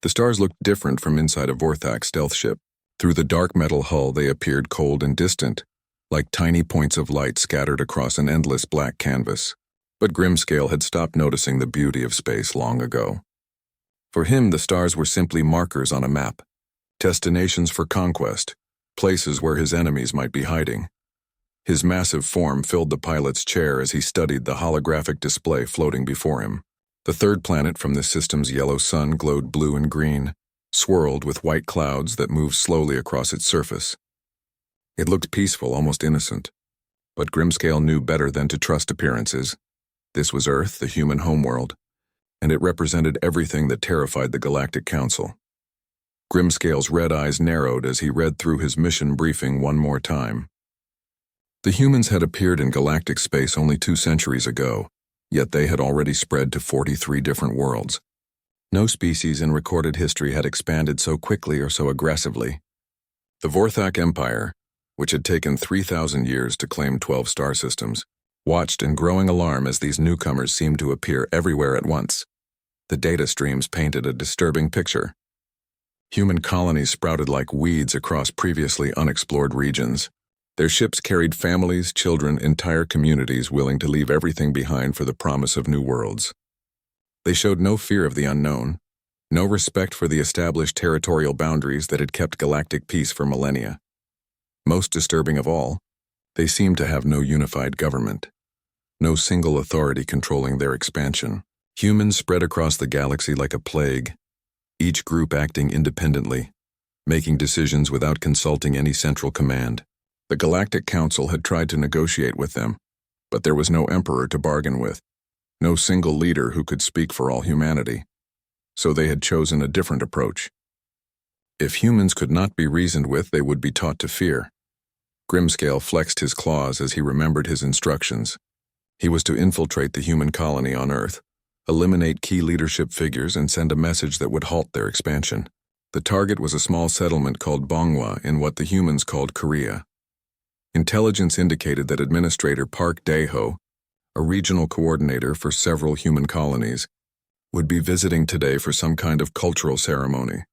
The stars looked different from inside a Vorthak stealth ship. Through the dark metal hull they appeared cold and distant, like tiny points of light scattered across an endless black canvas. But Grimscale had stopped noticing the beauty of space long ago. For him, the stars were simply markers on a map, destinations for conquest, places where his enemies might be hiding. His massive form filled the pilot's chair as he studied the holographic display floating before him. The third planet from the system's yellow sun glowed blue and green, swirled with white clouds that moved slowly across its surface. It looked peaceful, almost innocent. But Grimscale knew better than to trust appearances. This was Earth, the human homeworld, and it represented everything that terrified the Galactic Council. Grimscale's red eyes narrowed as he read through his mission briefing one more time. The humans had appeared in galactic space only 2 centuries ago, yet they had already spread to 43 different worlds. No species in recorded history had expanded so quickly or so aggressively. The Vorthak Empire, which had taken 3,000 years to claim 12 star systems, watched in growing alarm as these newcomers seemed to appear everywhere at once. The data streams painted a disturbing picture. Human colonies sprouted like weeds across previously unexplored regions. Their ships carried families, children, entire communities willing to leave everything behind for the promise of new worlds. They showed no fear of the unknown, no respect for the established territorial boundaries that had kept galactic peace for millennia. Most disturbing of all, they seemed to have no unified government, no single authority controlling their expansion. Humans spread across the galaxy like a plague, each group acting independently, making decisions without consulting any central command. The Galactic Council had tried to negotiate with them, but there was no emperor to bargain with, no single leader who could speak for all humanity. So they had chosen a different approach. If humans could not be reasoned with, they would be taught to fear. Grimscale flexed his claws as he remembered his instructions. He was to infiltrate the human colony on Earth, eliminate key leadership figures, and send a message that would halt their expansion. The target was a small settlement called Bonghua in what the humans called Korea. Intelligence indicated that Administrator Park Daeho, a regional coordinator for several human colonies, would be visiting today for some kind of cultural ceremony.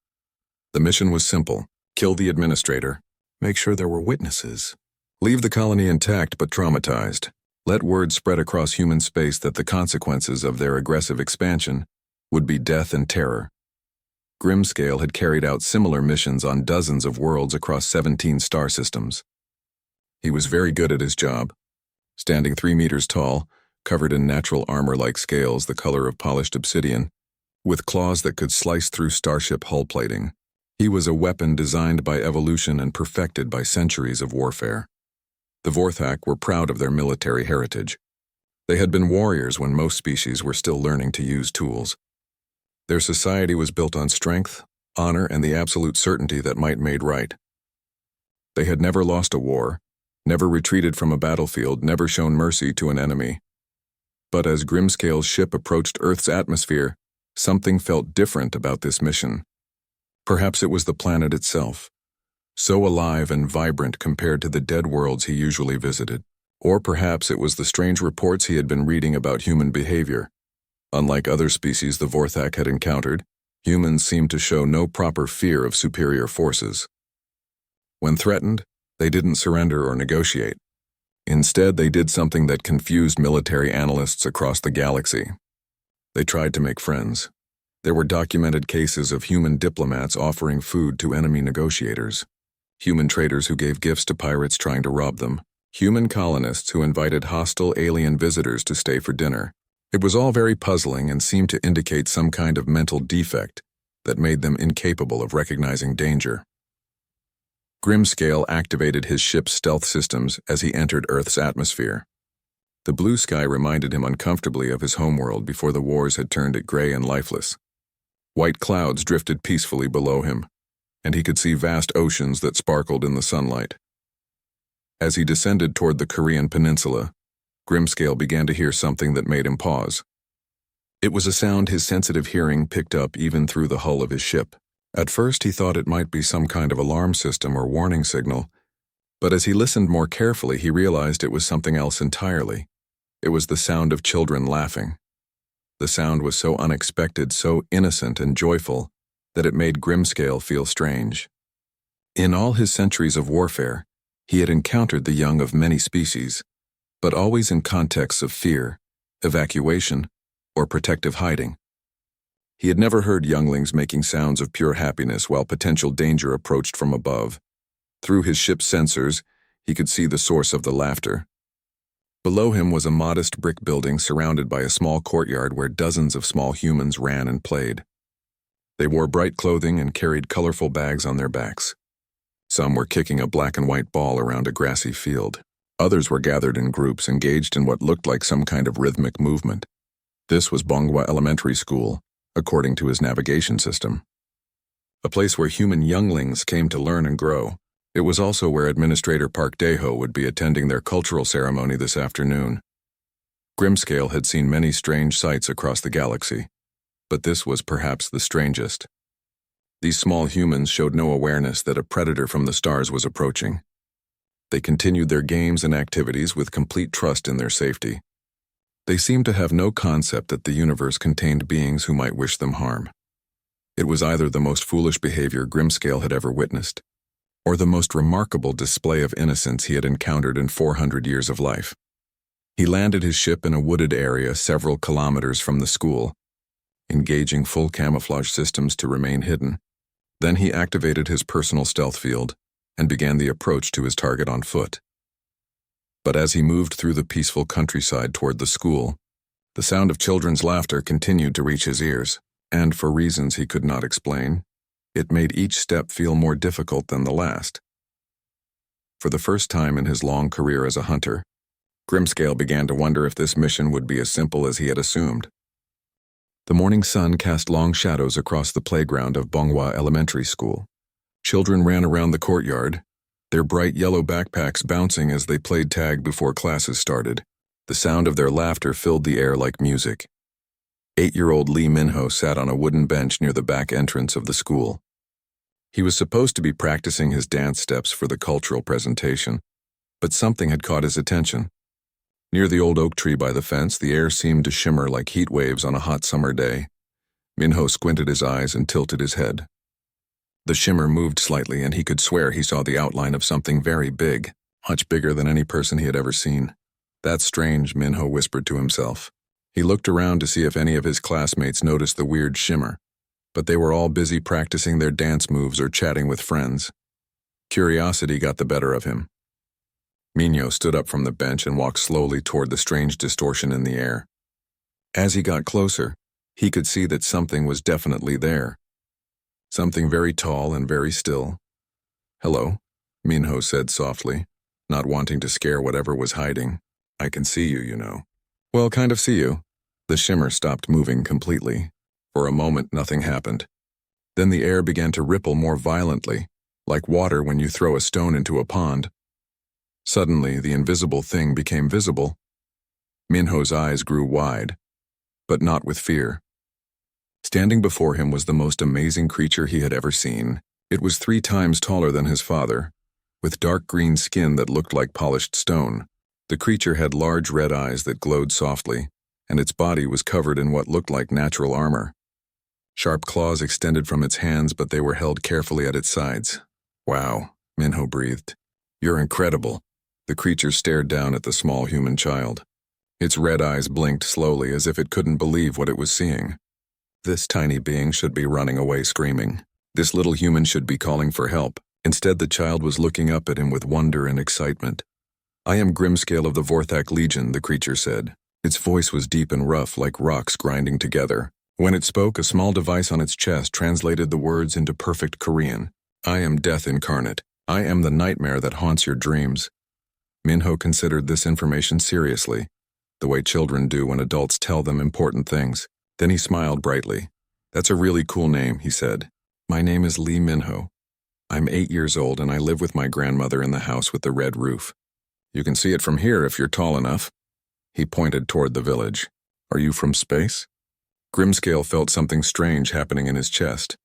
The mission was simple: kill the administrator, make sure there were witnesses, leave the colony intact but traumatized, let word spread across human space that the consequences of their aggressive expansion would be death and terror. Grimscale had carried out similar missions on dozens of worlds across 17 star systems. He was very good at his job. Standing 3 meters tall, covered in natural armor-like scales the color of polished obsidian, with claws that could slice through starship hull plating, he was a weapon designed by evolution and perfected by centuries of warfare. The Vorthak were proud of their military heritage. They had been warriors when most species were still learning to use tools. Their society was built on strength, honor, and the absolute certainty that might made right. They had never lost a war, never retreated from a battlefield, never shown mercy to an enemy. But as Grimscale's ship approached Earth's atmosphere, something felt different about this mission. Perhaps it was the planet itself, so alive and vibrant compared to the dead worlds he usually visited. Or perhaps it was the strange reports he had been reading about human behavior. Unlike other species the Vorthak had encountered, humans seemed to show no proper fear of superior forces. When threatened, they didn't surrender or negotiate. Instead, they did something that confused military analysts across the galaxy. They tried to make friends. There were documented cases of human diplomats offering food to enemy negotiators, human traders who gave gifts to pirates trying to rob them, human colonists who invited hostile alien visitors to stay for dinner. It was all very puzzling and seemed to indicate some kind of mental defect that made them incapable of recognizing danger. Grimscale activated his ship's stealth systems as he entered Earth's atmosphere. The blue sky reminded him uncomfortably of his homeworld before the wars had turned it gray and lifeless. White clouds drifted peacefully below him, and he could see vast oceans that sparkled in the sunlight. As he descended toward the Korean peninsula, Grimscale began to hear something that made him pause. It was a sound his sensitive hearing picked up even through the hull of his ship. At first he thought it might be some kind of alarm system or warning signal, but as he listened more carefully he realized it was something else entirely. It was the sound of children laughing. The sound was so unexpected, so innocent and joyful, that it made Grimscale feel strange. In all his centuries of warfare, he had encountered the young of many species, but always in contexts of fear, evacuation, or protective hiding. He had never heard younglings making sounds of pure happiness while potential danger approached from above. Through his ship's sensors, he could see the source of the laughter. Below him was a modest brick building surrounded by a small courtyard where dozens of small humans ran and played. They wore bright clothing and carried colorful bags on their backs. Some were kicking a black and white ball around a grassy field. Others were gathered in groups engaged in what looked like some kind of rhythmic movement. This was Bongwa Elementary School, according to his navigation system. A place where human younglings came to learn and grow. It was also where Administrator Park Daeho would be attending their cultural ceremony this afternoon. Grimscale had seen many strange sights across the galaxy, but this was perhaps the strangest. These small humans showed no awareness that a predator from the stars was approaching. They continued their games and activities with complete trust in their safety. They seemed to have no concept that the universe contained beings who might wish them harm. It was either the most foolish behavior Grimscale had ever witnessed, or the most remarkable display of innocence he had encountered in 400 years of life. He landed his ship in a wooded area several kilometers from the school, engaging full camouflage systems to remain hidden. Then he activated his personal stealth field and began the approach to his target on foot. But as he moved through the peaceful countryside toward the school, the sound of children's laughter continued to reach his ears, and for reasons he could not explain, it made each step feel more difficult than the last. For the first time in his long career as a hunter, Grimscale began to wonder if this mission would be as simple as he had assumed. The morning sun cast long shadows across the playground of Bongwa Elementary School. Children ran around the courtyard, their bright yellow backpacks bouncing as they played tag before classes started. The sound of their laughter filled the air like music. 8-year-old Lee Minho sat on a wooden bench near the back entrance of the school. He was supposed to be practicing his dance steps for the cultural presentation, but something had caught his attention. Near the old oak tree by the fence, the air seemed to shimmer like heat waves on a hot summer day. Minho squinted his eyes and tilted his head. The shimmer moved slightly, and he could swear he saw the outline of something very big, much bigger than any person he had ever seen. "That's strange," Minho whispered to himself. He looked around to see if any of his classmates noticed the weird shimmer, but they were all busy practicing their dance moves or chatting with friends. Curiosity got the better of him. Minho stood up from the bench and walked slowly toward the strange distortion in the air. As he got closer, he could see that something was definitely there. Something very tall and very still. "Hello," Minho said softly, not wanting to scare whatever was hiding. "I can see you, you know." "Well, kind of see you." The shimmer stopped moving completely. For a moment, nothing happened. Then the air began to ripple more violently, like water when you throw a stone into a pond. Suddenly, the invisible thing became visible. Minho's eyes grew wide, but not with fear. Standing before him was the most amazing creature he had ever seen. It was 3 times taller than his father, with dark green skin that looked like polished stone. The creature had large red eyes that glowed softly, and its body was covered in what looked like natural armor. Sharp claws extended from its hands, but they were held carefully at its sides. "Wow," Minho breathed. "You're incredible." The creature stared down at the small human child. Its red eyes blinked slowly as if it couldn't believe what it was seeing. This tiny being should be running away screaming. This little human should be calling for help. Instead, the child was looking up at him with wonder and excitement. "I am Grimscale of the Vorthak Legion," the creature said. Its voice was deep and rough, like rocks grinding together. When it spoke, a small device on its chest translated the words into perfect Korean. "I am death incarnate. I am the nightmare that haunts your dreams." Minho considered this information seriously, the way children do when adults tell them important things. Then he smiled brightly. "That's a really cool name," he said. "My name is Lee Minho. I'm 8 years old and I live with my grandmother in the house with the red roof. You can see it from here if you're tall enough." He pointed toward the village. "Are you from space?" Grimscale felt something strange happening in his chest.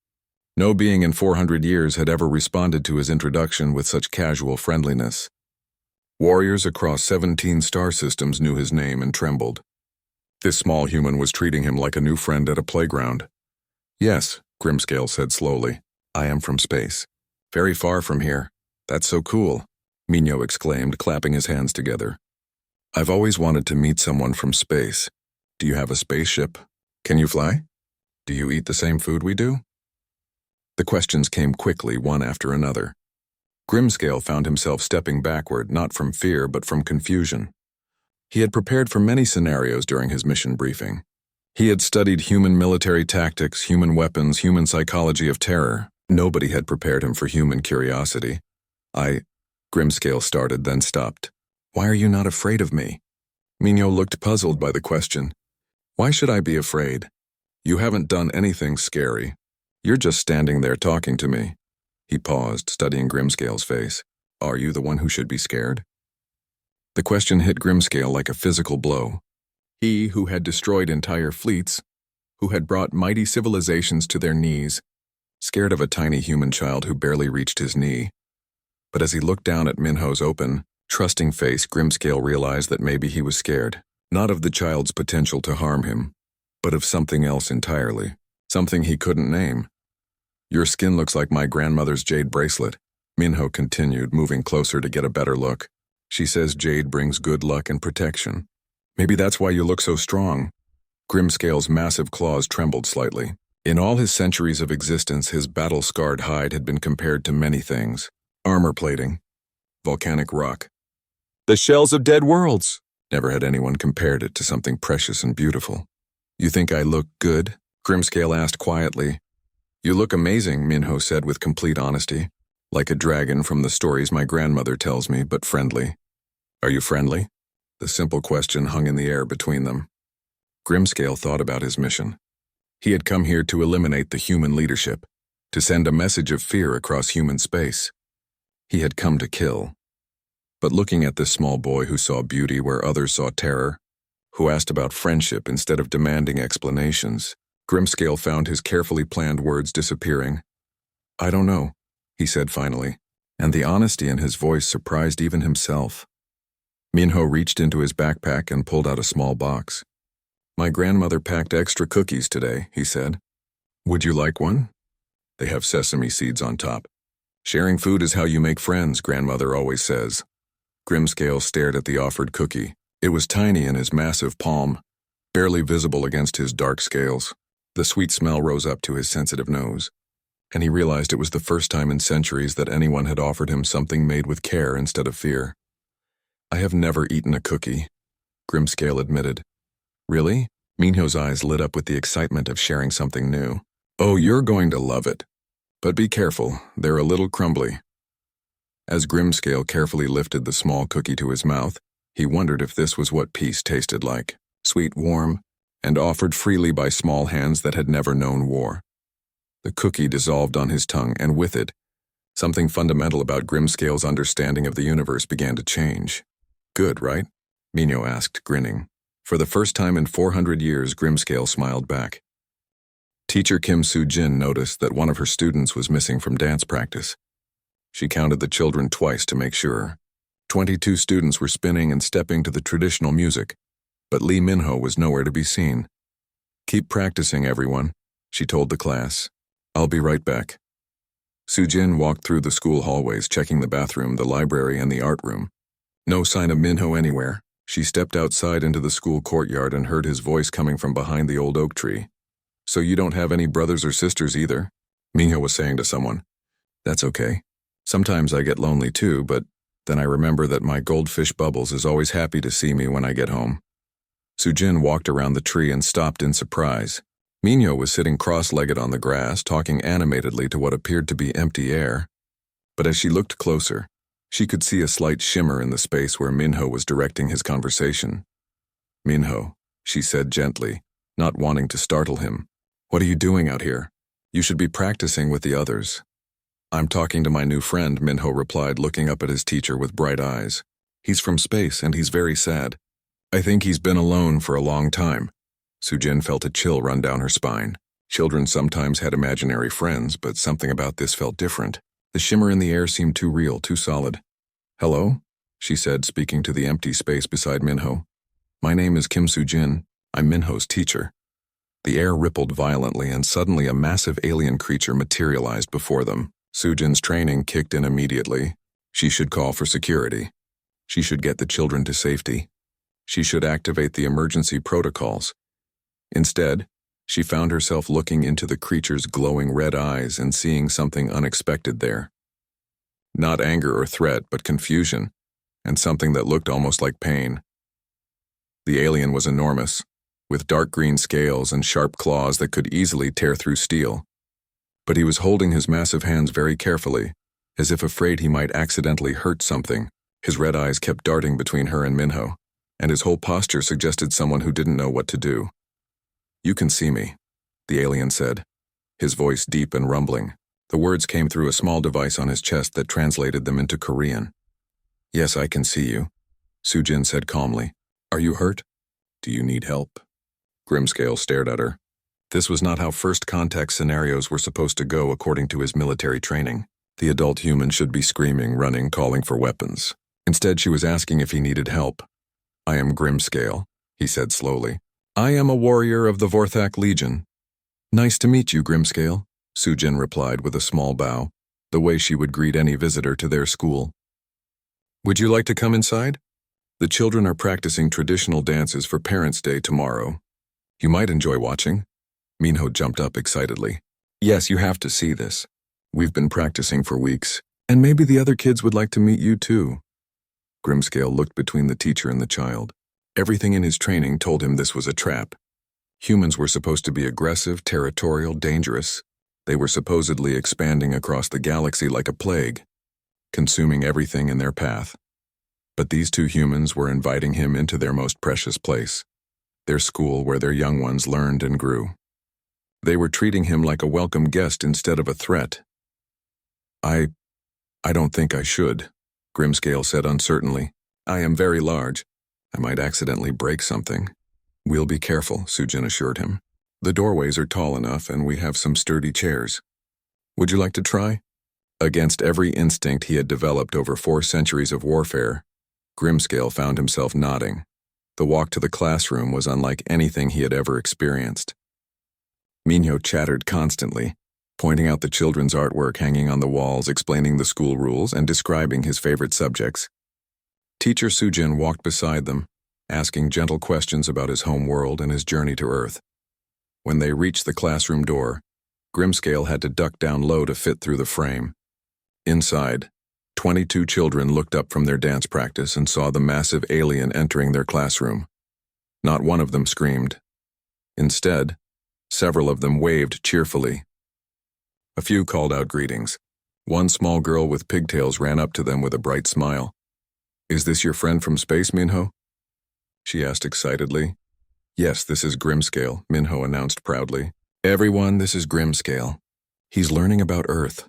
No being in 400 years had ever responded to his introduction with such casual friendliness. Warriors across 17 star systems knew his name and trembled. This small human was treating him like a new friend at a playground. "Yes," Grimscale said slowly. I am from space. Very far from here. That's so cool, Mino exclaimed, clapping his hands together. I've always wanted to meet someone from space. Do you have a spaceship? Can you fly? Do you eat the same food we do? The questions came quickly, one after another. Grimscale found himself stepping backward, not from fear, but from confusion. He had prepared for many scenarios during his mission briefing. He had studied human military tactics, human weapons, human psychology of terror. Nobody had prepared him for human curiosity. Grimscale started, then stopped. Why are you not afraid of me? Mino looked puzzled by the question. Why should I be afraid? You haven't done anything scary. You're just standing there talking to me. He paused, studying Grimscale's face. Are you the one who should be scared? The question hit Grimscale like a physical blow. He who had destroyed entire fleets, who had brought mighty civilizations to their knees, scared of a tiny human child who barely reached his knee. But as he looked down at Minho's open, trusting face, Grimscale realized that maybe he was scared, not of the child's potential to harm him, but of something else entirely, something he couldn't name. Your skin looks like my grandmother's jade bracelet, Minho continued, moving closer to get a better look. She says jade brings good luck and protection. Maybe that's why you look so strong. Grimscale's massive claws trembled slightly. In all his centuries of existence, his battle-scarred hide had been compared to many things. Armor plating, volcanic rock, the shells of dead worlds. Never had anyone compared it to something precious and beautiful. You think I look good? Grimscale asked quietly. You look amazing, Minho said with complete honesty. Like a dragon from the stories my grandmother tells me, but friendly. Are you friendly? The simple question hung in the air between them. Grimscale thought about his mission. He had come here to eliminate the human leadership, to send a message of fear across human space. He had come to kill. But looking at this small boy who saw beauty where others saw terror, who asked about friendship instead of demanding explanations, Grimscale found his carefully planned words disappearing. I don't know, he said finally, and the honesty in his voice surprised even himself. Minho reached into his backpack and pulled out a small box. My grandmother packed extra cookies today, he said. Would you like one? They have sesame seeds on top. Sharing food is how you make friends, grandmother always says. Grimscale stared at the offered cookie. It was tiny in his massive palm, barely visible against his dark scales. The sweet smell rose up to his sensitive nose, and he realized it was the first time in centuries that anyone had offered him something made with care instead of fear. I have never eaten a cookie, Grimscale admitted. Really? Minho's eyes lit up with the excitement of sharing something new. Oh, you're going to love it. But be careful, they're a little crumbly. As Grimscale carefully lifted the small cookie to his mouth, he wondered if this was what peace tasted like, sweet, warm, and offered freely by small hands that had never known war. The cookie dissolved on his tongue, and with it, something fundamental about Grimscale's understanding of the universe began to change. Good, right? Mino asked, grinning. For the first time in 400 years, Grimscale smiled back. Teacher Kim Soo-jin noticed that one of her students was missing from dance practice. She counted the children twice to make sure. 22 students were spinning and stepping to the traditional music, but Lee Minho was nowhere to be seen. Keep practicing, everyone, she told the class. I'll be right back. Soo-jin walked through the school hallways, checking the bathroom, the library, and the art room. No sign of Minho anywhere. She stepped outside into the school courtyard and heard his voice coming from behind the old oak tree. So you don't have any brothers or sisters either? Minho was saying to someone. That's okay. Sometimes I get lonely too, but then I remember that my goldfish Bubbles is always happy to see me when I get home. Soo-jin walked around the tree and stopped in surprise. Minho was sitting cross-legged on the grass, talking animatedly to what appeared to be empty air. But as she looked closer, she could see a slight shimmer in the space where Minho was directing his conversation. Minho, she said gently, not wanting to startle him. What are you doing out here? You should be practicing with the others. I'm talking to my new friend, Minho replied, looking up at his teacher with bright eyes. He's from space and he's very sad. I think he's been alone for a long time. Soo-jin felt a chill run down her spine. Children sometimes had imaginary friends, but something about this felt different. The shimmer in the air seemed too real, too solid. Hello? She said, speaking to the empty space beside Minho. My name is Kim Soo-jin. I'm Minho's teacher. The air rippled violently, and suddenly a massive alien creature materialized before them. Sujin's training kicked in immediately. She should call for security. She should get the children to safety. She should activate the emergency protocols. Instead, she found herself looking into the creature's glowing red eyes and seeing something unexpected there. Not anger or threat, but confusion, and something that looked almost like pain. The alien was enormous, with dark green scales and sharp claws that could easily tear through steel. But he was holding his massive hands very carefully, as if afraid he might accidentally hurt something. His red eyes kept darting between her and Minho, and his whole posture suggested someone who didn't know what to do. "You can see me," the alien said, his voice deep and rumbling. The words came through a small device on his chest that translated them into Korean. "Yes, I can see you," Sujin said calmly. "Are you hurt? Do you need help?" Grimscale stared at her. This was not how first contact scenarios were supposed to go according to his military training. The adult human should be screaming, running, calling for weapons. Instead, she was asking if he needed help. "I am Grimscale," he said slowly. "I am a warrior of the Vorthak Legion." "Nice to meet you, Grimscale," Sujin replied with a small bow, the way she would greet any visitor to their school. "Would you like to come inside? The children are practicing traditional dances for Parents' Day tomorrow. You might enjoy watching." Minho jumped up excitedly. "Yes, you have to see this. We've been practicing for weeks, and maybe the other kids would like to meet you too." Grimscale looked between the teacher and the child. Everything in his training told him this was a trap. Humans were supposed to be aggressive, territorial, dangerous. They were supposedly expanding across the galaxy like a plague, consuming everything in their path. But these two humans were inviting him into their most precious place, their school where their young ones learned and grew. They were treating him like a welcome guest instead of a threat. I don't think I should," Grimscale said uncertainly. "I am very large. I might accidentally break something." "We'll be careful," Sujin assured him. "The doorways are tall enough, and we have some sturdy chairs. Would you like to try?" Against every instinct he had developed over 4 centuries of warfare, Grimscale found himself nodding. The walk to the classroom was unlike anything he had ever experienced. Minho chattered constantly, pointing out the children's artwork hanging on the walls, explaining the school rules, and describing his favorite subjects. Teacher Sujin walked beside them, asking gentle questions about his home world and his journey to Earth. When they reached the classroom door, Grimscale had to duck down low to fit through the frame. Inside, 22 children looked up from their dance practice and saw the massive alien entering their classroom. Not one of them screamed. Instead, several of them waved cheerfully. A few called out greetings. One small girl with pigtails ran up to them with a bright smile. "Is this your friend from space, Minho?" she asked excitedly. "Yes, this is Grimscale," Minho announced proudly. "Everyone, this is Grimscale. He's learning about Earth."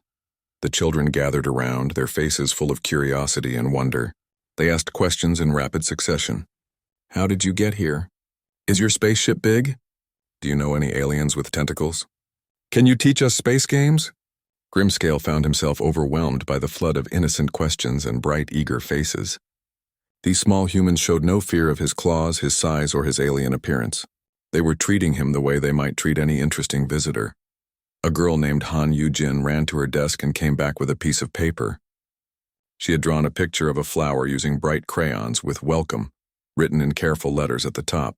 The children gathered around, their faces full of curiosity and wonder. They asked questions in rapid succession. "How did you get here? Is your spaceship big? Do you know any aliens with tentacles? Can you teach us space games?" Grimscale found himself overwhelmed by the flood of innocent questions and bright, eager faces. These small humans showed no fear of his claws, his size, or his alien appearance. They were treating him the way they might treat any interesting visitor. A girl named Han Yu-jin ran to her desk and came back with a piece of paper. She had drawn a picture of a flower using bright crayons with "Welcome" written in careful letters at the top.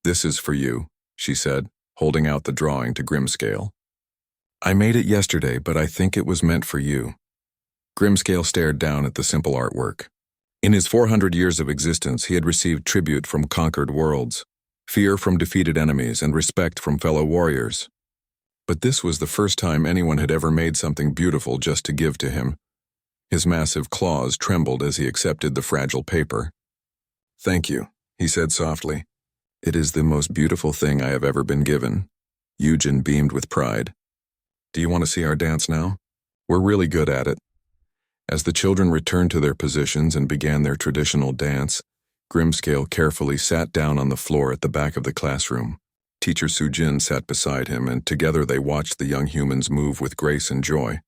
"This is for you," she said, holding out the drawing to Grimscale. "I made it yesterday, but I think it was meant for you." Grimscale stared down at the simple artwork. In his 400 years of existence, he had received tribute from conquered worlds, fear from defeated enemies, and respect from fellow warriors. But this was the first time anyone had ever made something beautiful just to give to him. His massive claws trembled as he accepted the fragile paper. "Thank you," he said softly. "It is the most beautiful thing I have ever been given." Eugen beamed with pride. "Do you want to see our dance now? We're really good at it." As the children returned to their positions and began their traditional dance, Grimscale carefully sat down on the floor at the back of the classroom. Teacher Sujin sat beside him, and together they watched the young humans move with grace and joy.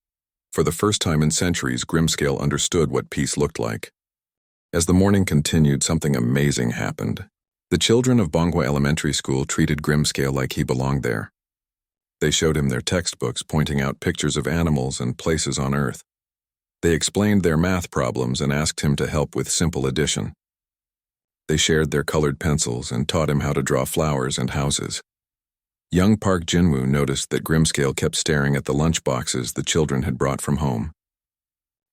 For the first time in centuries, Grimscale understood what peace looked like. As the morning continued, something amazing happened. The children of Bongwa Elementary School treated Grimscale like he belonged there. They showed him their textbooks, pointing out pictures of animals and places on Earth. They explained their math problems and asked him to help with simple addition. They shared their colored pencils and taught him how to draw flowers and houses. Young Park Jinwoo noticed that Grimscale kept staring at the lunch boxes the children had brought from home.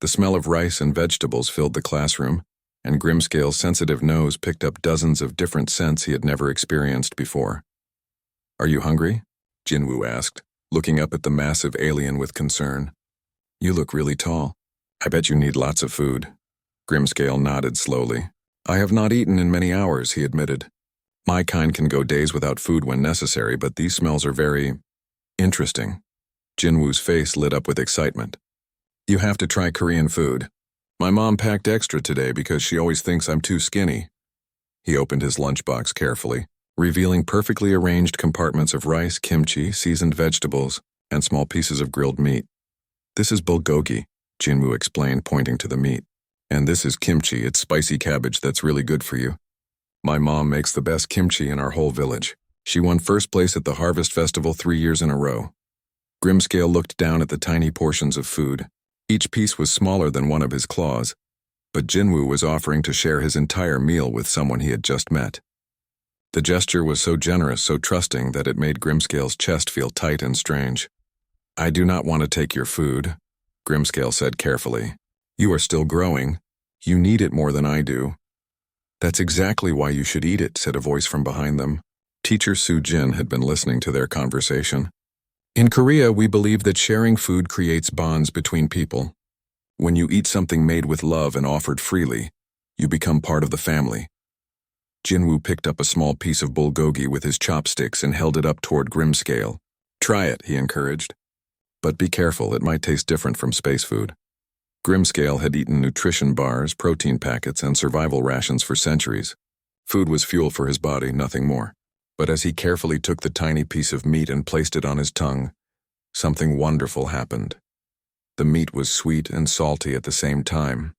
The smell of rice and vegetables filled the classroom, and Grimscale's sensitive nose picked up dozens of different scents he had never experienced before. "Are you hungry?" Jinwoo asked, looking up at the massive alien with concern. "You look really tall. I bet you need lots of food." Grimscale nodded slowly. "I have not eaten in many hours," he admitted. "My kind can go days without food when necessary, but these smells are very interesting." Jinwoo's face lit up with excitement. "You have to try Korean food. My mom packed extra today because she always thinks I'm too skinny." He opened his lunchbox carefully, revealing perfectly arranged compartments of rice, kimchi, seasoned vegetables, and small pieces of grilled meat. "This is bulgogi," Jinwoo explained, pointing to the meat. "And this is kimchi. It's spicy cabbage that's really good for you. My mom makes the best kimchi in our whole village. She won first place at the Harvest Festival 3 years in a row." Grimscale looked down at the tiny portions of food. Each piece was smaller than one of his claws, but Jinwoo was offering to share his entire meal with someone he had just met. The gesture was so generous, so trusting, that it made Grimscale's chest feel tight and strange. "I do not want to take your food," Grimscale said carefully. "You are still growing. You need it more than I do." "That's exactly why you should eat it," said a voice from behind them. Teacher Soo-jin had been listening to their conversation. "In Korea, we believe that sharing food creates bonds between people. When you eat something made with love and offered freely, you become part of the family." Jinwoo picked up a small piece of bulgogi with his chopsticks and held it up toward Grimscale. "Try it," he encouraged. "But be careful, it might taste different from space food." Grimscale had eaten nutrition bars, protein packets, and survival rations for centuries. Food was fuel for his body, nothing more. But as he carefully took the tiny piece of meat and placed it on his tongue, something wonderful happened. The meat was sweet and salty at the same time.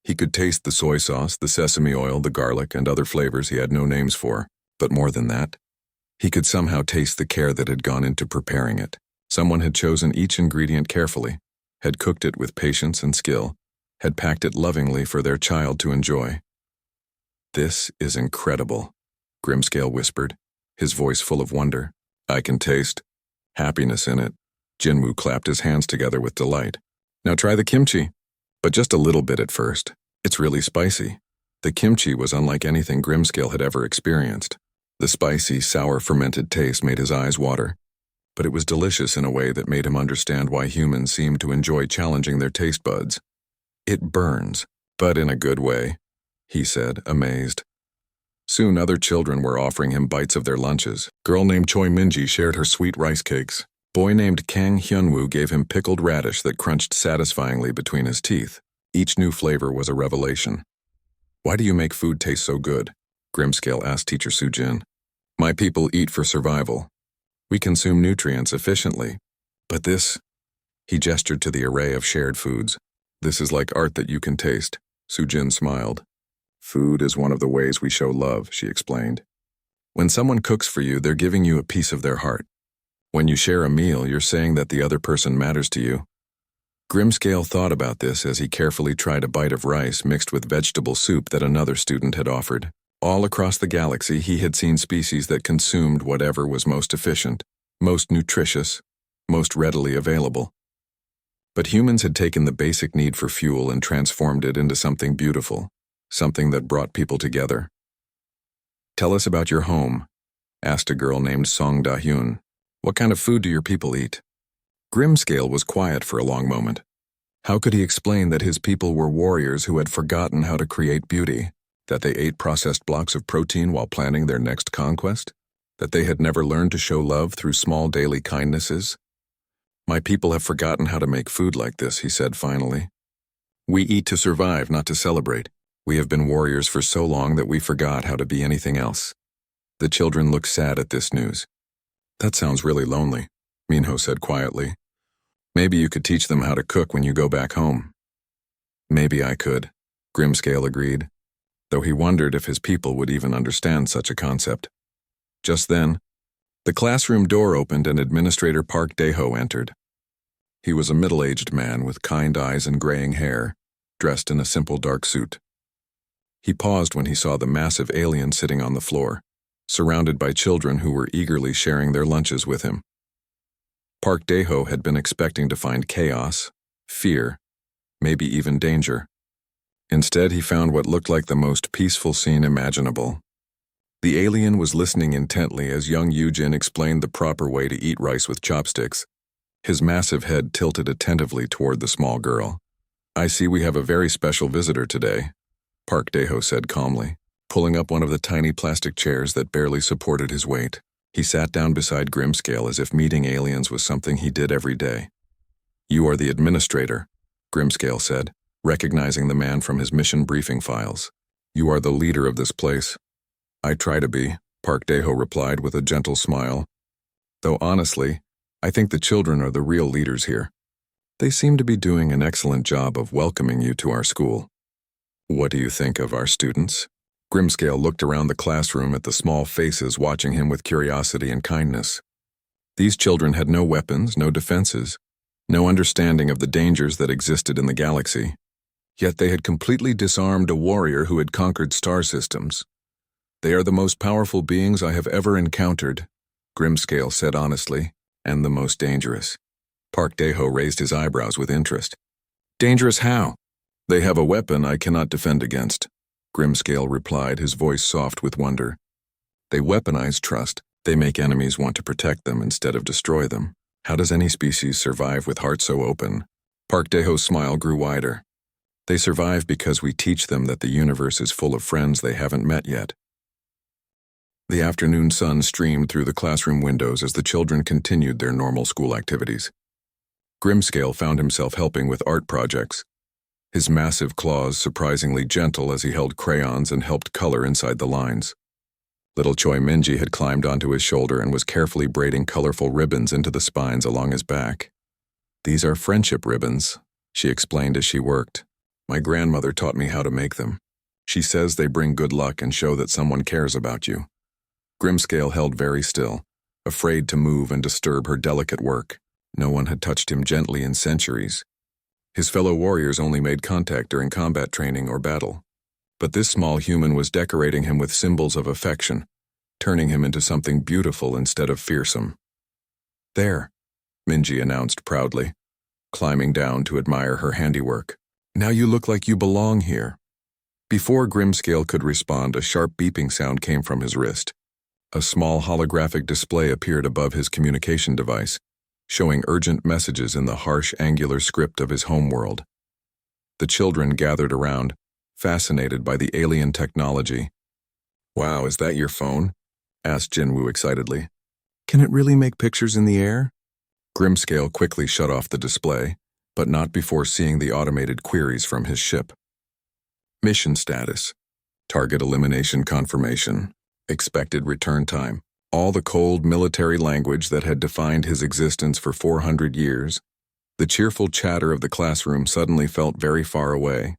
He could taste the soy sauce, the sesame oil, the garlic, and other flavors he had no names for. But more than that, he could somehow taste the care that had gone into preparing it. Someone had chosen each ingredient carefully, had cooked it with patience and skill, had packed it lovingly for their child to enjoy. "This is incredible," Grimscale whispered, his voice full of wonder. "I can taste happiness in it." Jinwoo clapped his hands together with delight. "Now try the kimchi, but just a little bit at first. It's really spicy." The kimchi was unlike anything Grimscale had ever experienced. The spicy, sour, fermented taste made his eyes water, but it was delicious in a way that made him understand why humans seemed to enjoy challenging their taste buds. "It burns, but in a good way," he said, amazed. Soon other children were offering him bites of their lunches. Girl named Choi Minji shared her sweet rice cakes. Boy named Kang Hyunwoo gave him pickled radish that crunched satisfyingly between his teeth. Each new flavor was a revelation. "Why do you make food taste so good?" Grimscale asked Teacher Soo-jin. "My people eat for survival. We consume nutrients efficiently. But this," he gestured to the array of shared foods. "This is like art that you can taste." Soo-jin smiled. "Food is one of the ways we show love," she explained. "When someone cooks for you, they're giving you a piece of their heart. When you share a meal, you're saying that the other person matters to you." Grimscale thought about this as he carefully tried a bite of rice mixed with vegetable soup that another student had offered. All across the galaxy, he had seen species that consumed whatever was most efficient, most nutritious, most readily available. But humans had taken the basic need for fuel and transformed it into something beautiful, something that brought people together. "Tell us about your home," asked a girl named Song Da-hyun. "What kind of food do your people eat?" Grimscale was quiet for a long moment. How could he explain that his people were warriors who had forgotten how to create beauty, that they ate processed blocks of protein while planning their next conquest, that they had never learned to show love through small daily kindnesses? "My people have forgotten how to make food like this," he said finally. "We eat to survive, not to celebrate. We have been warriors for so long that we forgot how to be anything else." The children looked sad at this news. "That sounds really lonely," Minho said quietly. "Maybe you could teach them how to cook when you go back home." "Maybe I could," Grimscale agreed. though he wondered if his people would even understand such a concept. Just then, the classroom door opened and Administrator Park Daeho entered. He was a middle-aged man with kind eyes and graying hair, dressed in a simple dark suit. He paused when he saw the massive alien sitting on the floor, surrounded by children who were eagerly sharing their lunches with him. Park Daeho had been expecting to find chaos, fear, maybe even danger. Instead, he found what looked like the most peaceful scene imaginable. The alien was listening intently as young Yujin explained the proper way to eat rice with chopsticks. His massive head tilted attentively toward the small girl. "I see we have a very special visitor today," Park Daeho said calmly, pulling up one of the tiny plastic chairs that barely supported his weight. He sat down beside Grimscale as if meeting aliens was something he did every day. "You are the administrator," Grimscale said, recognizing the man from his mission briefing files. "You are the leader of this place." "I try to be," Park Daeho replied with a gentle smile. "Though honestly, I think the children are the real leaders here. They seem to be doing an excellent job of welcoming you to our school." "What do you think of our students?" Grimscale looked around the classroom at the small faces watching him with curiosity and kindness. These children had no weapons, no defenses, no understanding of the dangers that existed in the galaxy. Yet they had completely disarmed a warrior who had conquered star systems. "They are the most powerful beings I have ever encountered," Grimscale said honestly, "and the most dangerous." Park Daeho raised his eyebrows with interest. "Dangerous how?" "They have a weapon I cannot defend against," Grimscale replied, his voice soft with wonder. "They weaponize trust. They make enemies want to protect them instead of destroy them. How does any species survive with heart so open?" Park Daeho's smile grew wider. "They survive because we teach them that the universe is full of friends they haven't met yet." The afternoon sun streamed through the classroom windows as the children continued their normal school activities. Grimscale found himself helping with art projects, his massive claws surprisingly gentle as he held crayons and helped color inside the lines. Little Choi Minji had climbed onto his shoulder and was carefully braiding colorful ribbons into the spines along his back. "These are friendship ribbons," she explained as she worked. "My grandmother taught me how to make them. She says they bring good luck and show that someone cares about you." Grimscale held very still, afraid to move and disturb her delicate work. No one had touched him gently in centuries. His fellow warriors only made contact during combat training or battle. But this small human was decorating him with symbols of affection, turning him into something beautiful instead of fearsome. "There," Minji announced proudly, climbing down to admire her handiwork. "Now you look like you belong here." Before Grimscale could respond, a sharp beeping sound came from his wrist. A small holographic display appeared above his communication device, showing urgent messages in the harsh, angular script of his homeworld. The children gathered around, fascinated by the alien technology. "Wow, is that your phone?" asked Jinwoo excitedly. "Can it really make pictures in the air?" Grimscale quickly shut off the display, but not before seeing the automated queries from his ship. Mission status: target elimination confirmation. Expected return time. All the cold military language that had defined his existence for 400 years. The cheerful chatter of the classroom suddenly felt very far away.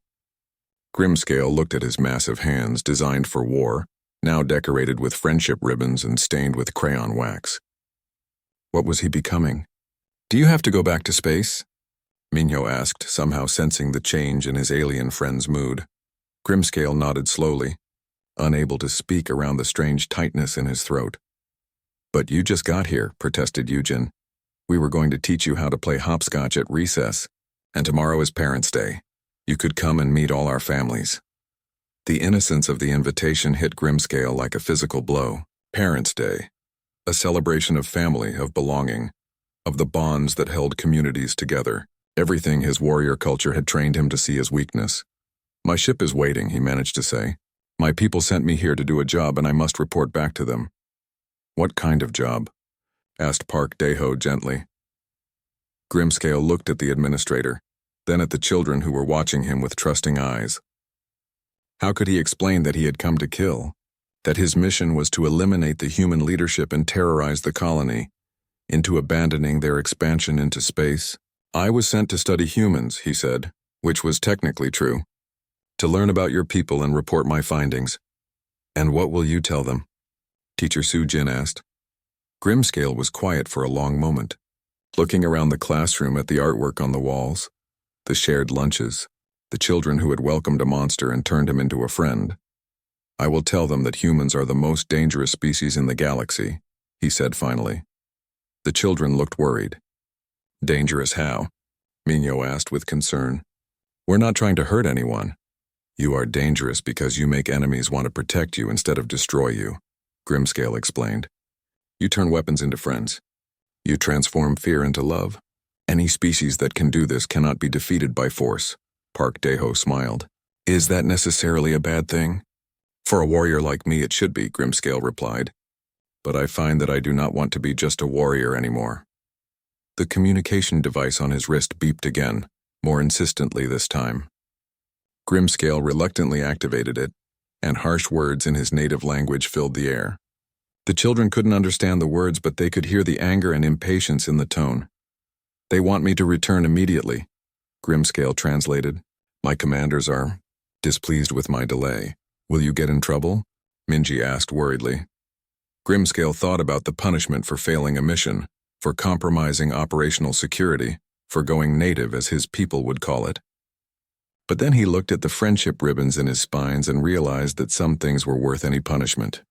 Grimscale looked at his massive hands designed for war, now decorated with friendship ribbons and stained with crayon wax. What was he becoming? "Do you have to go back to space?" Minho asked, somehow sensing the change in his alien friend's mood. Grimscale nodded slowly, unable to speak around the strange tightness in his throat. "But you just got here," protested Yujin. "We were going to teach you how to play hopscotch at recess, and tomorrow is Parents' Day. You could come and meet all our families." The innocence of the invitation hit Grimscale like a physical blow. Parents' Day, a celebration of family, of belonging, of the bonds that held communities together, everything his warrior culture had trained him to see as weakness. "My ship is waiting," he managed to say. "My people sent me here to do a job and I must report back to them." "What kind of job?" asked Park Daeho gently. Grimscale looked at the administrator, then at the children who were watching him with trusting eyes. How could he explain that he had come to kill? That his mission was to eliminate the human leadership and terrorize the colony, into abandoning their expansion into space? "I was sent to study humans," he said, which was technically true. To learn about your people and report my findings. And what will you tell them? Teacher Su-jin asked. Grimscale was quiet for a long moment, looking around the classroom at the artwork on the walls, the shared lunches, the children who had welcomed a monster and turned him into a friend. I will tell them that humans are the most dangerous species in the galaxy, he said finally. The children looked worried. Dangerous how? Minho asked with concern. We're not trying to hurt anyone. You are dangerous because you make enemies want to protect you instead of destroy you, Grimscale explained. You turn weapons into friends. You transform fear into love. Any species that can do this cannot be defeated by force. Park Daeho smiled. Is that necessarily a bad thing? For a warrior like me it should be, Grimscale replied. But I find that I do not want to be just a warrior anymore. The communication device on his wrist beeped again, more insistently this time. Grimscale reluctantly activated it, and harsh words in his native language filled the air. The children couldn't understand the words, but they could hear the anger and impatience in the tone. They want me to return immediately, Grimscale translated. My commanders are displeased with my delay. Will you get in trouble? Minji asked worriedly. Grimscale thought about the punishment for failing a mission, for compromising operational security, for going native as his people would call it. But then he looked at the friendship ribbons in his spines and realized that some things were worth any punishment.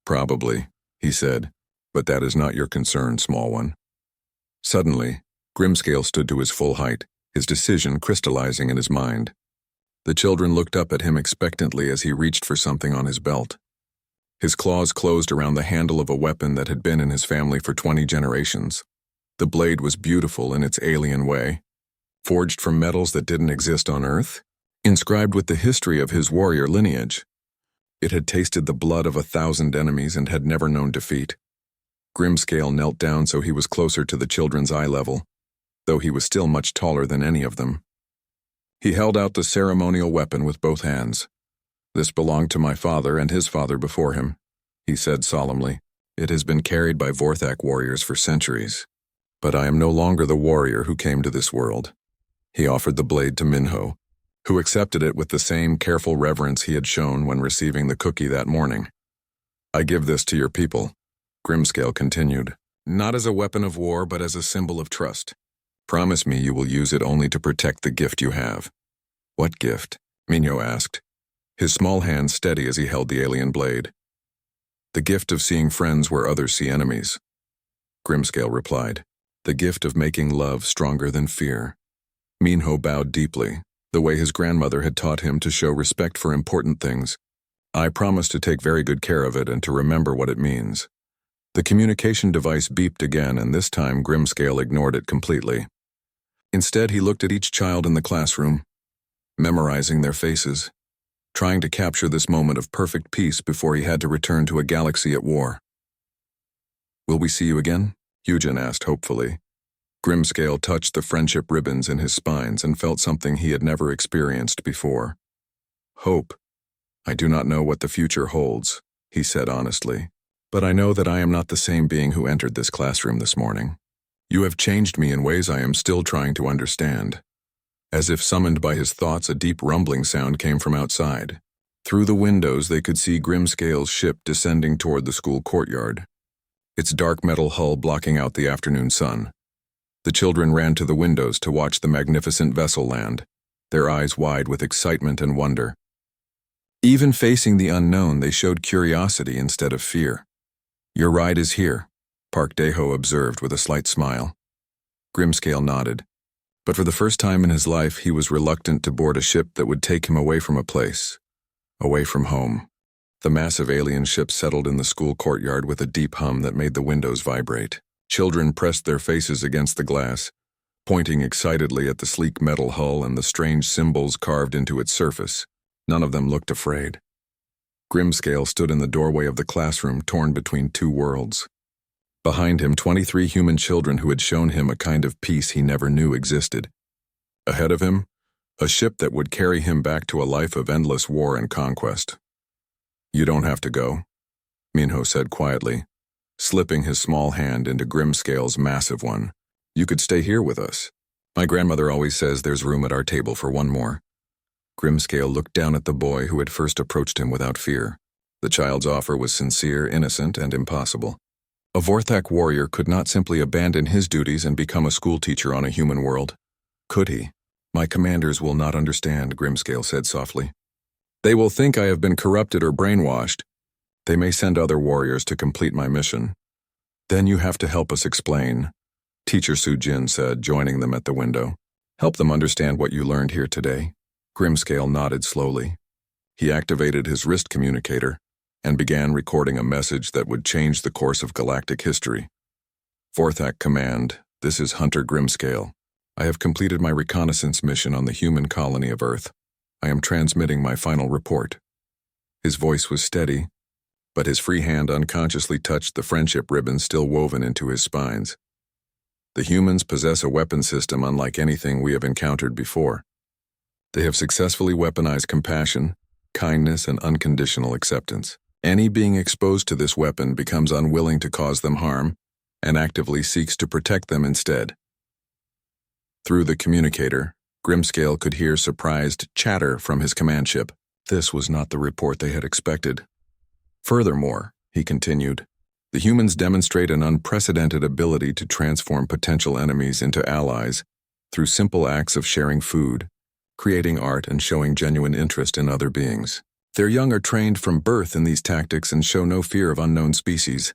Probably, he said, but that is not your concern, small one. Suddenly, Grimscale stood to his full height, his decision crystallizing in his mind. The children looked up at him expectantly as he reached for something on his belt. His claws closed around the handle of a weapon that had been in his family for 20 generations. The blade was beautiful in its alien way, forged from metals that didn't exist on Earth, inscribed with the history of his warrior lineage. It had tasted the blood of 1,000 enemies and had never known defeat. Grimscale knelt down so he was closer to the children's eye level, though he was still much taller than any of them. He held out the ceremonial weapon with both hands. This belonged to my father and his father before him, he said solemnly. It has been carried by Vorthak warriors for centuries. But I am no longer the warrior who came to this world. He offered the blade to Minho, who accepted it with the same careful reverence he had shown when receiving the cookie that morning. I give this to your people, Grimscale continued, not as a weapon of war but as a symbol of trust. Promise me you will use it only to protect the gift you have. What gift? Minho asked, his small hand steady as he held the alien blade. The gift of seeing friends where others see enemies. Grimscale replied, the gift of making love stronger than fear. Minho bowed deeply, the way his grandmother had taught him to show respect for important things. I promise to take very good care of it and to remember what it means. The communication device beeped again, and this time Grimscale ignored it completely. Instead, he looked at each child in the classroom, memorizing their faces, trying to capture this moment of perfect peace before he had to return to a galaxy at war. Will we see you again? Hyujin asked hopefully. Grimscale touched the friendship ribbons in his spines and felt something he had never experienced before. Hope. I do not know what the future holds, he said honestly, but I know that I am not the same being who entered this classroom this morning. You have changed me in ways I am still trying to understand. As if summoned by his thoughts, a deep rumbling sound came from outside. Through the windows they could see Grimscale's ship descending toward the school courtyard, its dark metal hull blocking out the afternoon sun. The children ran to the windows to watch the magnificent vessel land, their eyes wide with excitement and wonder. Even facing the unknown, they showed curiosity instead of fear. Your ride is here, Park Daeho observed with a slight smile. Grimscale nodded. But for the first time in his life, he was reluctant to board a ship that would take him away from a place, away from home. The massive alien ship settled in the school courtyard with a deep hum that made the windows vibrate. Children pressed their faces against the glass, pointing excitedly at the sleek metal hull and the strange symbols carved into its surface. None of them looked afraid. Grimscale stood in the doorway of the classroom, torn between two worlds. Behind him, 23 human children who had shown him a kind of peace he never knew existed. Ahead of him, a ship that would carry him back to a life of endless war and conquest. You don't have to go, Minho said quietly, slipping his small hand into Grimscale's massive one. You could stay here with us. My grandmother always says there's room at our table for one more. Grimscale looked down at the boy who had first approached him without fear. The child's offer was sincere, innocent, and impossible. A Vorthak warrior could not simply abandon his duties and become a schoolteacher on a human world. Could he? My commanders will not understand, Grimscale said softly. They will think I have been corrupted or brainwashed. They may send other warriors to complete my mission. Then you have to help us explain, Teacher Sujin said, joining them at the window. Help them understand what you learned here today. Grimscale nodded slowly. He activated his wrist communicator and began recording a message that would change the course of galactic history. Vorthak Command, this is Hunter Grimscale. I have completed my reconnaissance mission on the human colony of Earth. I am transmitting my final report. His voice was steady, but his free hand unconsciously touched the friendship ribbon still woven into his spines. The humans possess a weapon system unlike anything we have encountered before. They have successfully weaponized compassion, kindness, and unconditional acceptance. Any being exposed to this weapon becomes unwilling to cause them harm and actively seeks to protect them instead. Through the communicator, Grimscale could hear surprised chatter from his command ship. This was not the report they had expected. Furthermore, he continued, the humans demonstrate an unprecedented ability to transform potential enemies into allies through simple acts of sharing food, creating art, and showing genuine interest in other beings. Their young are trained from birth in these tactics and show no fear of unknown species.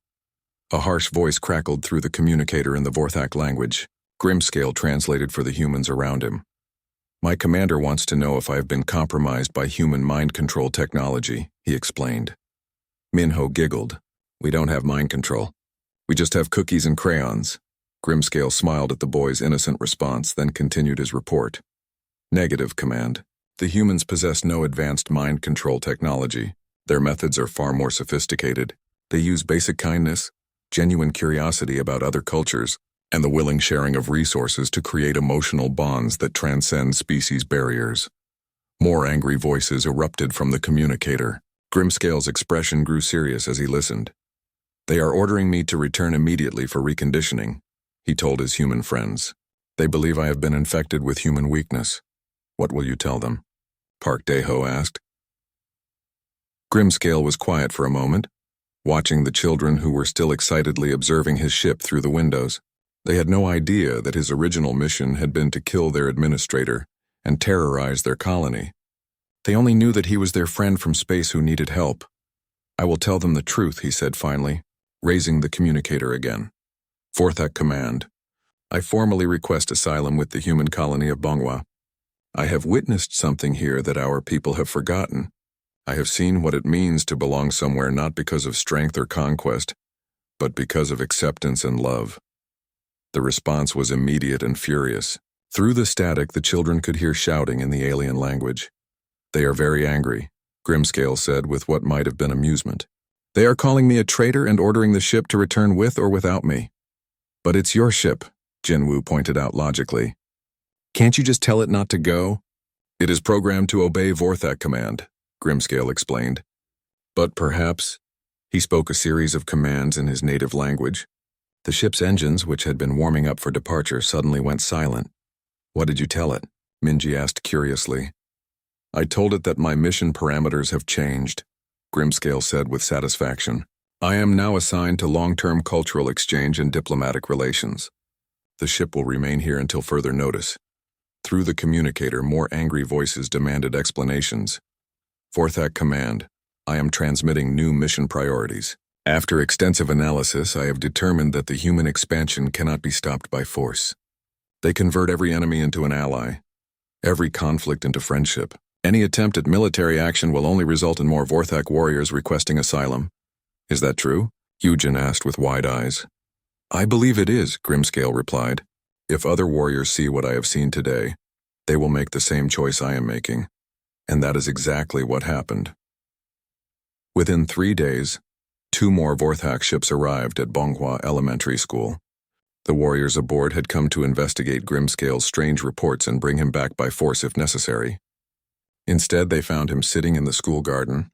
A harsh voice crackled through the communicator in the Vorthak language. Grimscale translated for the humans around him. My commander wants to know if I have been compromised by human mind control technology, he explained. Minho giggled. We don't have mind control. We just have cookies and crayons. Grimscale smiled at the boy's innocent response, then continued his report. Negative, Command. The humans possess no advanced mind control technology. Their methods are far more sophisticated. They use basic kindness, genuine curiosity about other cultures, and the willing sharing of resources to create emotional bonds that transcend species barriers. More angry voices erupted from the communicator. Grimscale's expression grew serious as he listened. They are ordering me to return immediately for reconditioning, he told his human friends. They believe I have been infected with human weakness. What will you tell them? Park Daeho asked. Grimscale was quiet for a moment, watching the children who were still excitedly observing his ship through the windows. They had no idea that his original mission had been to kill their administrator and terrorize their colony. They only knew that he was their friend from space who needed help. I will tell them the truth, he said finally, raising the communicator again. Vorthak Command, I formally request asylum with the human colony of Bonghua. I have witnessed something here that our people have forgotten. I have seen what it means to belong somewhere not because of strength or conquest, but because of acceptance and love. The response was immediate and furious. Through the static, the children could hear shouting in the alien language. They are very angry, Grimscale said with what might have been amusement. They are calling me a traitor and ordering the ship to return with or without me. But it's your ship, Jinwoo pointed out logically. Can't you just tell it not to go? It is programmed to obey Vorthak Command, Grimscale explained. But perhaps, he spoke a series of commands in his native language. The ship's engines, which had been warming up for departure, suddenly went silent. What did you tell it? Minji asked curiously. I told it that my mission parameters have changed, Grimscale said with satisfaction. I am now assigned to long-term cultural exchange and diplomatic relations. The ship will remain here until further notice. Through the communicator, more angry voices demanded explanations. Vorthak Command, I am transmitting new mission priorities. After extensive analysis, I have determined that the human expansion cannot be stopped by force. They convert every enemy into an ally, every conflict into friendship. Any attempt at military action will only result in more Vorthak warriors requesting asylum. Is that true? Hyujin asked with wide eyes. I believe it is, Grimscale replied. If other warriors see what I have seen today, they will make the same choice I am making. And that is exactly what happened. Within 3 days, 2 more Vorthak ships arrived at Bonghua Elementary School. The warriors aboard had come to investigate Grimscale's strange reports and bring him back by force if necessary. Instead, they found him sitting in the school garden,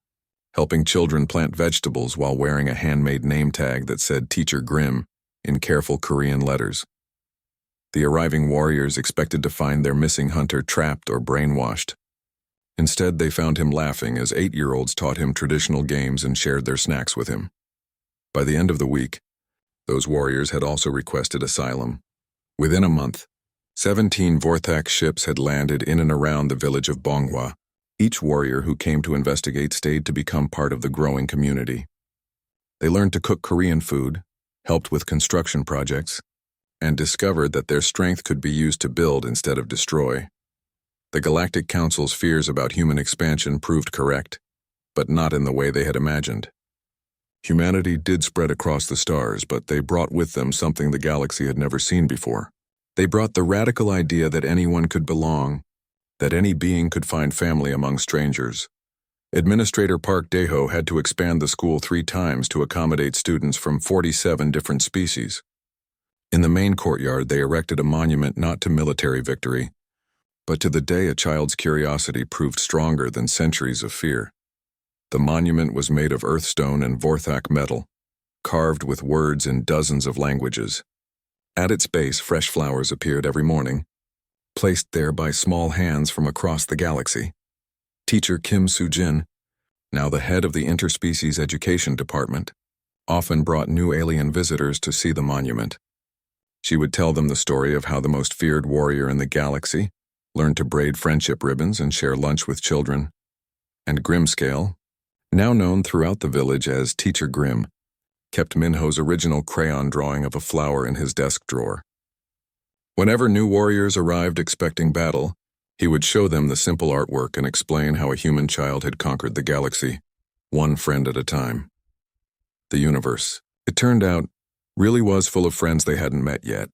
helping children plant vegetables while wearing a handmade name tag that said Teacher Grim in careful Korean letters. The arriving warriors expected to find their missing hunter trapped or brainwashed. Instead, they found him laughing as 8-year-olds taught him traditional games and shared their snacks with him. By the end of the week, those warriors had also requested asylum. Within a month, 17 Vorthak ships had landed in and around the village of Bonghua. Each warrior who came to investigate stayed to become part of the growing community. They learned to cook Korean food, helped with construction projects, and discovered that their strength could be used to build instead of destroy. The Galactic Council's fears about human expansion proved correct, but not in the way they had imagined. Humanity did spread across the stars, but they brought with them something the galaxy had never seen before. They brought the radical idea that anyone could belong, that any being could find family among strangers. Administrator Park Daeho had to expand the school 3 times to accommodate students from 47 different species. In the main courtyard, they erected a monument not to military victory, but to the day a child's curiosity proved stronger than centuries of fear. The monument was made of earthstone and Vorthak metal, carved with words in dozens of languages. At its base, fresh flowers appeared every morning, placed there by small hands from across the galaxy. Teacher Kim Soo-jin, now the head of the Interspecies Education Department, often brought new alien visitors to see the monument. She would tell them the story of how the most feared warrior in the galaxy learned to braid friendship ribbons and share lunch with children. And Grimscale, now known throughout the village as Teacher Grim, kept Minho's original crayon drawing of a flower in his desk drawer. Whenever new warriors arrived expecting battle, he would show them the simple artwork and explain how a human child had conquered the galaxy, one friend at a time. The universe, it turned out, really was full of friends they hadn't met yet.